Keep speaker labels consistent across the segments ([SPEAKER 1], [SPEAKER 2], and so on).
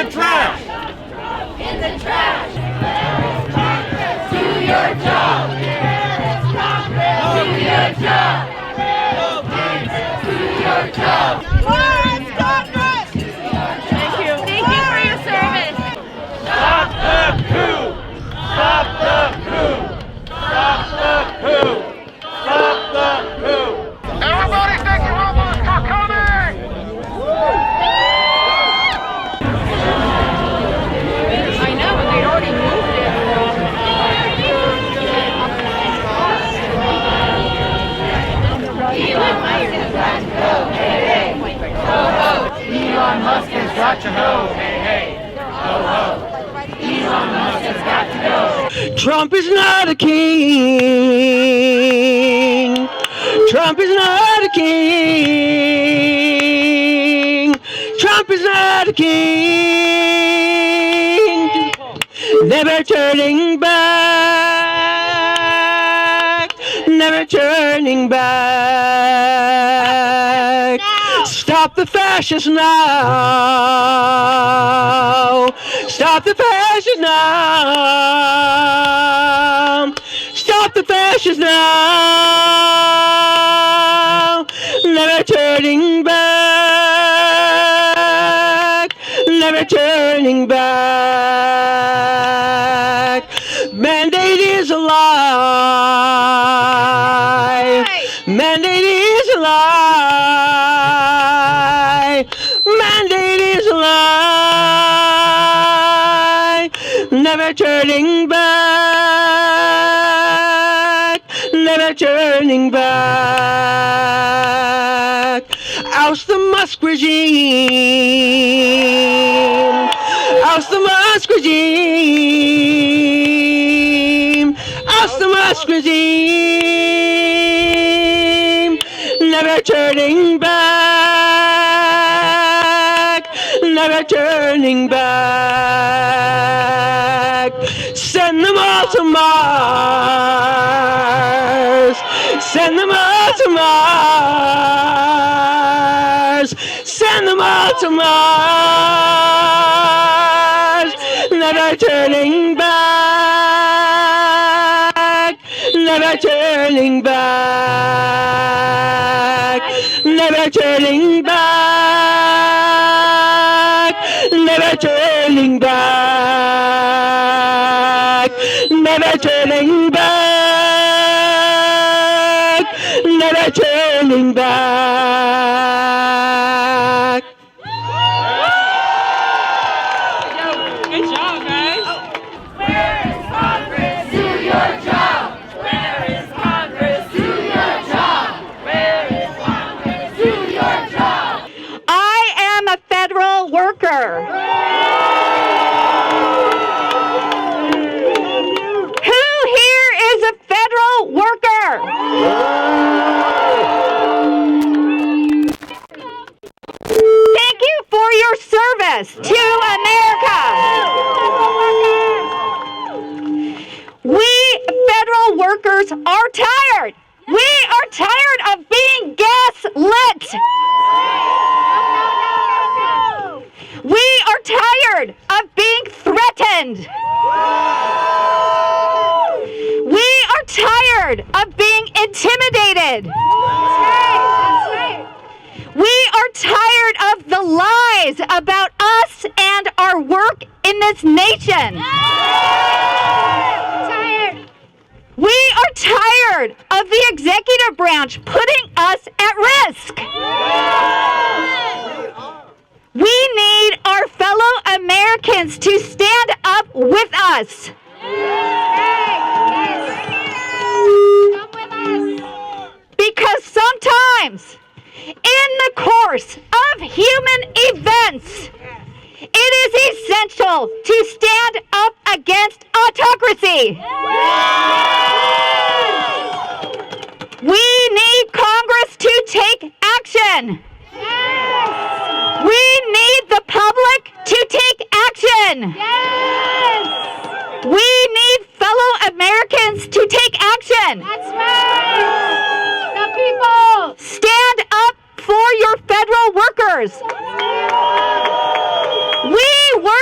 [SPEAKER 1] the trash!
[SPEAKER 2] In the trash! Do your job! Do your job! Do your job! Forest Congress! Thank you. Thank you for your service.
[SPEAKER 1] Stop the coup! Stop the coup! Stop the coup! Stop the coup! Everybody, thank you all for coming!
[SPEAKER 2] I know, and they already moved it from Elon Musk has got to go, hey, hey, ho, ho. Elon Musk has got to go, hey, hey, ho, ho. Elon Musk has got to go.
[SPEAKER 3] Trump is not a king. Trump is not a king. Trump is not a king. Never turning back. Never turning back. Stop the fascists now. Stop the fascists now. Stop the fascists now. Never turning back. Never turning back. Mandate is a lie. Mandate is a lie. Mandate is a lie. Never turning back. Never turning back. Oust the Musk regime. Oust the Musk regime. Oust the Musk regime. Never turning back. Never turning back. Send them all to Mars. Send them all to Mars. Send them all to Mars. Never turning back. Never turning back. Never turning back. Never turning back. Never turning back. Never turning back.
[SPEAKER 2] Good job, guys. Where is Congress? Do your job. Where is Congress? Do your job. Where is Congress? Do your job.
[SPEAKER 4] I am a federal worker. Who here is a federal worker? Thank you for your service to America. We federal workers are tired. We are tired of being gaslit. We are tired of being threatened. We are tired of being intimidated. We are tired of the lies about us and our work in this nation. We are tired of the executive branch putting us at risk. We need our fellow Americans to stand up with us. Because sometimes, in the course of human events, it is essential to stand up against autocracy. We need Congress to take action. We need the public to take action. We need fellow Americans to take action.
[SPEAKER 2] That's right. The people.
[SPEAKER 4] Stand up for your federal workers. We work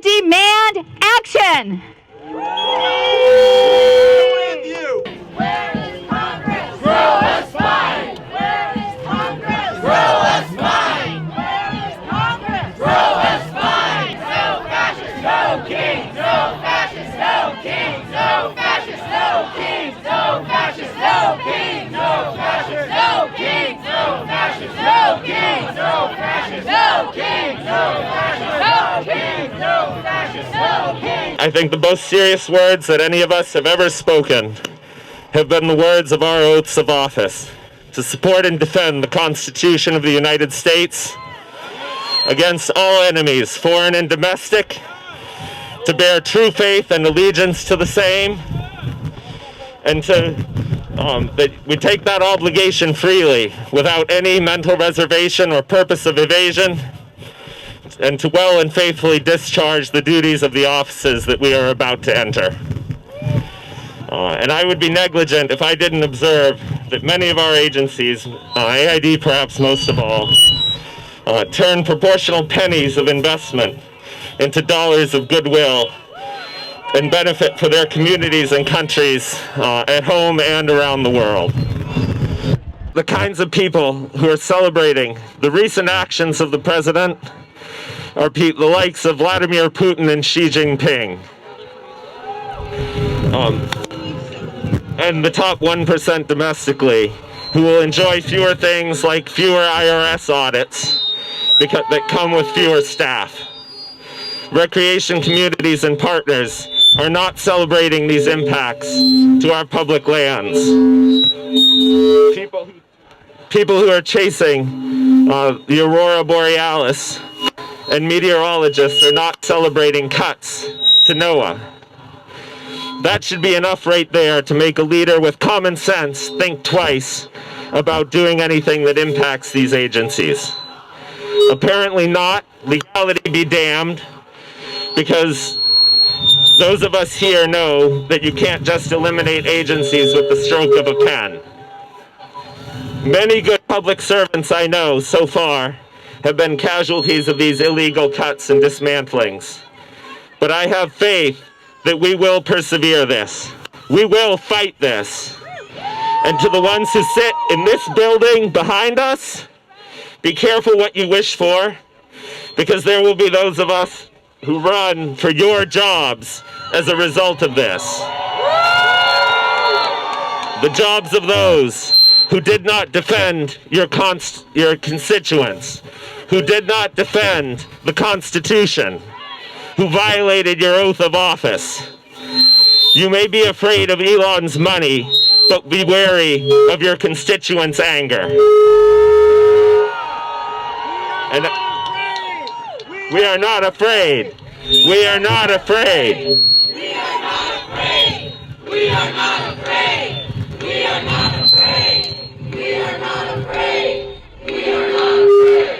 [SPEAKER 4] demand action.
[SPEAKER 1] With you.
[SPEAKER 2] Where is Congress? Grow a spine. Where is Congress? Grow a spine. Where is Congress? Grow a spine. No fascists, no kings. No fascists, no kings. No fascists, no kings. No fascists, no kings. No fascists, no kings. No fascists, no kings. No fascists, no kings. No fascists, no kings. No fascists, no kings.
[SPEAKER 5] I think the most serious words that any of us have ever spoken have been the words of our oaths of office to support and defend the Constitution of the United States against all enemies, foreign and domestic, to bear true faith and allegiance to the same, and to that we take that obligation freely without any mental reservation or purpose of evasion, and to well and faithfully discharge the duties of the offices that we are about to enter. And I would be negligent if I didn't observe that many of our agencies, AID perhaps most of all, turn proportional pennies of investment into dollars of goodwill and benefit for their communities and countries at home and around the world. The kinds of people who are celebrating the recent actions of the president are the likes of Vladimir Putin and Xi Jinping. And the top 1% domestically, who will enjoy fewer things like fewer IRS audits that come with fewer staff. Recreation communities and partners are not celebrating these impacts to our public lands. People who are chasing the aurora borealis and meteorologists are not celebrating cuts to NOAA. That should be enough right there to make a leader with common sense think twice about doing anything that impacts these agencies. Apparently not. Legality be damned, because those of us here know that you can't just eliminate agencies with the stroke of a pen. Many good public servants I know so far have been casualties of these illegal cuts and dismantlings. But I have faith that we will persevere this. We will fight this. And to the ones who sit in this building behind us, be careful what you wish for, because there will be those of us who run for your jobs as a result of this. The jobs of those who did not defend your constituents, who did not defend the Constitution, who violated your oath of office. You may be afraid of Elon's money, but be wary of your constituents' anger. And we are not afraid. We are not afraid.
[SPEAKER 2] We are not afraid. We are not afraid. We are not afraid. We are not afraid. We are not afraid.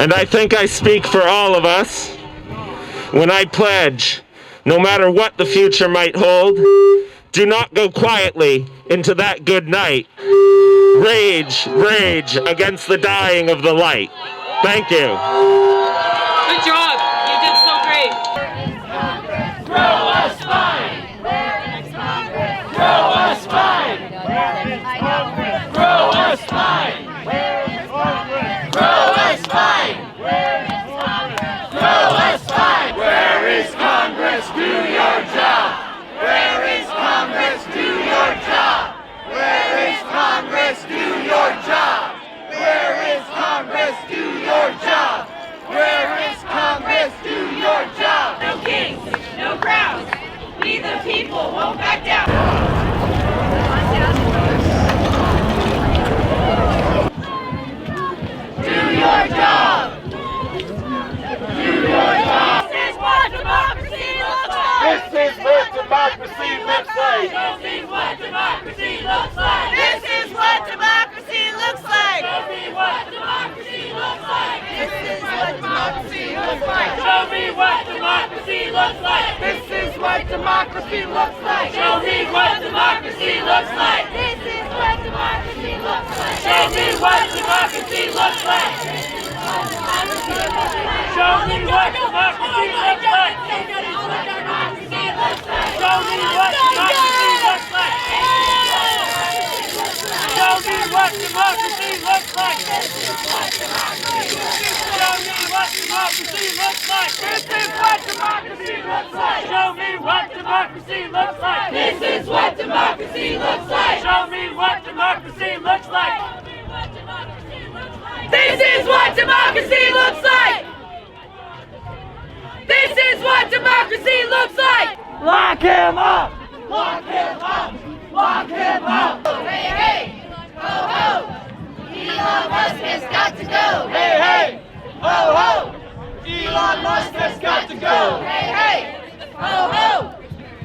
[SPEAKER 5] And I think I speak for all of us when I pledge, no matter what the future might hold, do not go quietly into that good night. Rage, rage against the dying of the light. Thank you.
[SPEAKER 2] Good job. You did so great. Grow a spine. Where is Congress? Grow a spine. Where is Congress? Grow a spine. Where is Congress? Grow a spine. Where is Congress? Grow a spine.
[SPEAKER 1] Where is Congress? Do your job. Where is Congress? Do your job. Where is Congress? Do your job. Where is Congress? Do your job. Where is Congress? Do your job.
[SPEAKER 2] No kings, no crowns. We the people won't back down.
[SPEAKER 1] Do your job. Do your job.
[SPEAKER 2] This is what democracy looks like.
[SPEAKER 1] This is what democracy looks like.
[SPEAKER 2] Show me what democracy looks like.
[SPEAKER 6] This is what democracy looks like.
[SPEAKER 2] Show me what democracy looks like.
[SPEAKER 6] This is what democracy looks like.
[SPEAKER 2] Show me what democracy looks like.
[SPEAKER 6] This is what democracy looks like.
[SPEAKER 2] Show me what democracy looks like.
[SPEAKER 6] This is what democracy looks like.
[SPEAKER 2] Show me what democracy looks like. Show me what democracy looks like. Show me what democracy looks like. Show me what democracy looks like. Show me what democracy looks like. This is what democracy looks like. Show me what democracy looks like. This is what democracy looks like. Show me what democracy looks like. This is what democracy looks like. This is what democracy looks like.
[SPEAKER 1] Lock him up! Lock him up! Lock him up!
[SPEAKER 6] Hey, hey! Ho, ho! Elon Musk has got to go!
[SPEAKER 1] Hey, hey! Ho, ho! Elon Musk has got to go!
[SPEAKER 6] Hey, hey! Ho, ho!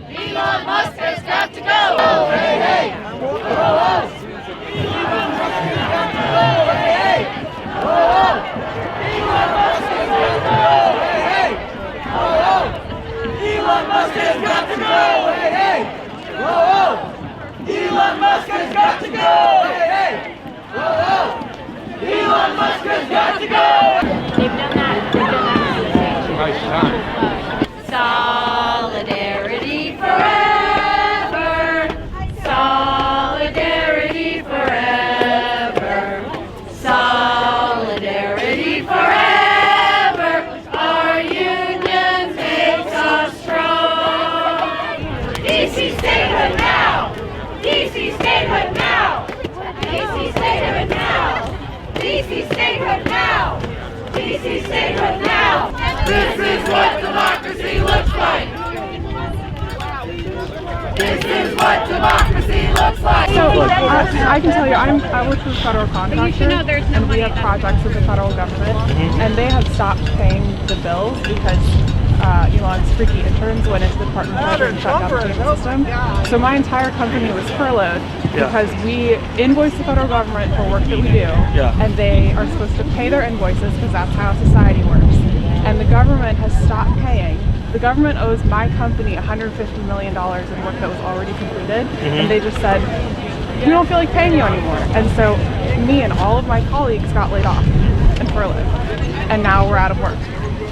[SPEAKER 6] Elon Musk has got to go!
[SPEAKER 1] Hey, hey! Ho, ho! Elon Musk has got to go! Hey, hey! Ho, ho! Elon Musk has got to go! Hey, hey! Ho, ho! Elon Musk has got to go! Hey, hey! Ho, ho! Elon Musk has got to go! Hey, hey! Ho, ho! Elon Musk has got to go!
[SPEAKER 4] They've done that.
[SPEAKER 1] Nice time.
[SPEAKER 6] Solidarity forever! Solidarity forever! Solidarity forever! Our union makes us strong! DC statehood now! DC statehood now! DC statehood now! DC statehood now! DC statehood now! This is what democracy looks like! This is what democracy looks like!
[SPEAKER 7] So I can tell you, I work for a federal contractor, and we have projects with the federal government, and they have stopped paying the bills because Elon's freaky interns went into the Department of Treasury and shut down the payment system. So my entire company was furloughed because we invoice the federal government for work that we do, and they are supposed to pay their invoices because that's how society works. And the government has stopped paying. The government owes my company $150 million in work that was already completed, and they just said, we don't feel like paying you anymore. And so me and all of my colleagues got laid off and furloughed, and now we're out of work.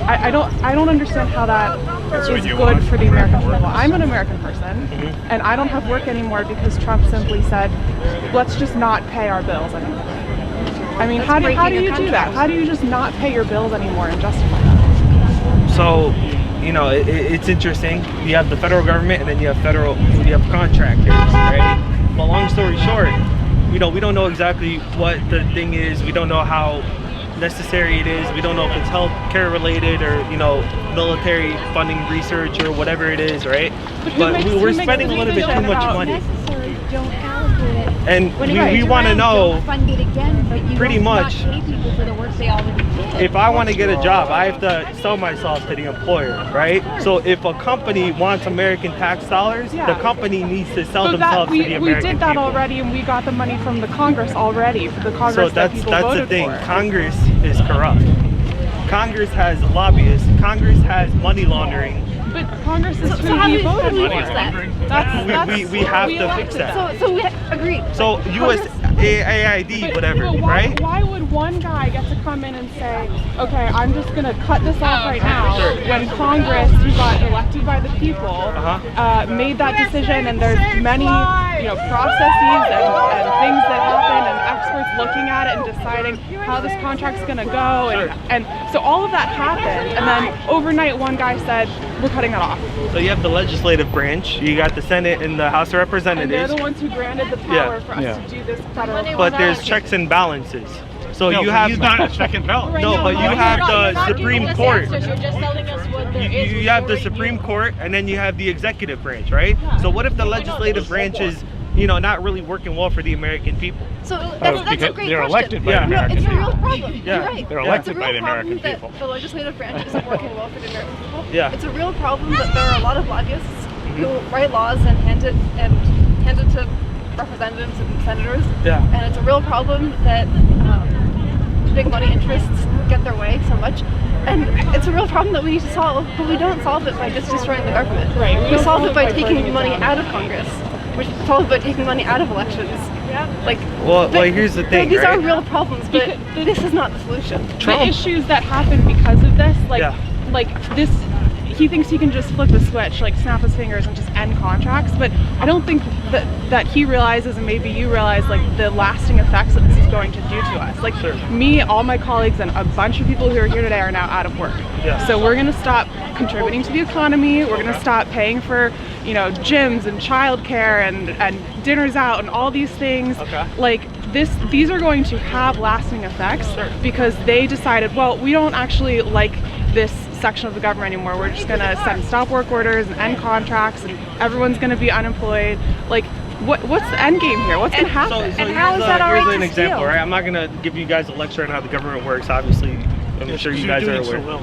[SPEAKER 7] I don't understand how that is good for the American people. I'm an American person, and I don't have work anymore because Trump simply said, let's just not pay our bills anymore. I mean, how do you do that? How do you just not pay your bills anymore and justify that?
[SPEAKER 8] So, you know, it's interesting. You have the federal government, and then you have contractors, right? But long story short, we don't know exactly what the thing is. We don't know how necessary it is. We don't know if it's health care related or, you know, military funding research or whatever it is, right? But we're spending a little bit too much money.
[SPEAKER 9] Don't allocate it.
[SPEAKER 8] And we want to know
[SPEAKER 9] fund it again, but you
[SPEAKER 8] pretty much
[SPEAKER 9] pay people for the work they already did.
[SPEAKER 8] if I want to get a job, I have to sell myself to the employer, right? So if a company wants American tax dollars, the company needs to sell themselves to the American
[SPEAKER 7] people. We did that
[SPEAKER 8] people.
[SPEAKER 7] already, and we got the money from the Congress already. For the Congress
[SPEAKER 8] So that's the thing.
[SPEAKER 7] For.
[SPEAKER 8] Congress is corrupt. Congress has lobbyists. Congress has money laundering.
[SPEAKER 7] But Congress is
[SPEAKER 9] So how do we fix that?
[SPEAKER 8] We have to fix that.
[SPEAKER 9] So we agree.
[SPEAKER 8] So USAID, whatever, right?
[SPEAKER 7] Why would one guy get to come in and say, okay, I'm just going to cut this off right now, when Congress, who got elected by the people, made that decision, and there's many, processes and things that happen, and experts looking at it and deciding how this contract's going to go, and so all of that happened, and then overnight one guy said, we're cutting that off.
[SPEAKER 8] So you have the legislative branch, you got the Senate and the House of Representatives.
[SPEAKER 7] And they're the ones who granted the power for us to do this federal.
[SPEAKER 8] But there's checks and balances. So you have
[SPEAKER 10] he's not a check and balance.
[SPEAKER 8] No, but you have the Supreme Court.
[SPEAKER 2] You're just telling us what there is.
[SPEAKER 8] You have the Supreme Court, and then you have the executive branch, right? So what if the legislative branch is, not really working well for the American people?
[SPEAKER 9] So that's a great question.
[SPEAKER 10] They're elected by the American
[SPEAKER 9] It's a real
[SPEAKER 10] people.
[SPEAKER 9] problem. You're right.
[SPEAKER 10] They're elected
[SPEAKER 9] It's a
[SPEAKER 10] by
[SPEAKER 9] real
[SPEAKER 10] the American
[SPEAKER 9] problem
[SPEAKER 10] people.
[SPEAKER 9] that the legislative branch isn't working well for the American people.
[SPEAKER 8] Yeah.
[SPEAKER 9] It's a real problem that there are a lot of lobbyists who write laws and hand it to representatives and senators.
[SPEAKER 8] Yeah.
[SPEAKER 9] And it's a real problem that big money interests get their way so much. And it's a real problem that we need to solve, but we don't solve it by just destroying the government.
[SPEAKER 7] Right.
[SPEAKER 9] We solve it by taking money out of Congress which is all about taking money out of elections.
[SPEAKER 7] Yeah.
[SPEAKER 9] Like,
[SPEAKER 8] Well, here's the thing.
[SPEAKER 9] these
[SPEAKER 8] right?
[SPEAKER 9] are real problems, but this is not the solution.
[SPEAKER 7] The issues that happen because of this, like,
[SPEAKER 8] Yeah.
[SPEAKER 7] like this, he thinks he can just flip a switch, like snap his fingers and just end contracts, but I don't think that he realizes, and maybe you realize, like the lasting effects that this is going to do to us. Like me, all my colleagues, and a bunch of people who are here today are now out of work.
[SPEAKER 8] Yeah.
[SPEAKER 7] So we're gonna stop contributing to the economy. We're gonna stop paying for, you know, gyms and childcare and dinners out and all these things.
[SPEAKER 8] Okay.
[SPEAKER 7] Like these are going to have lasting effects because they decided, well, we don't actually like this section of the government anymore. We're just gonna send stop work orders and end contracts, and everyone's gonna be unemployed. Like, what's the end game here? What's gonna happen?
[SPEAKER 9] And how is that all right
[SPEAKER 8] Here's an
[SPEAKER 9] to
[SPEAKER 8] example,
[SPEAKER 9] steal?
[SPEAKER 8] right? I'm not gonna give you guys a lecture on how the government works. Obviously, I'm sure you guys are aware.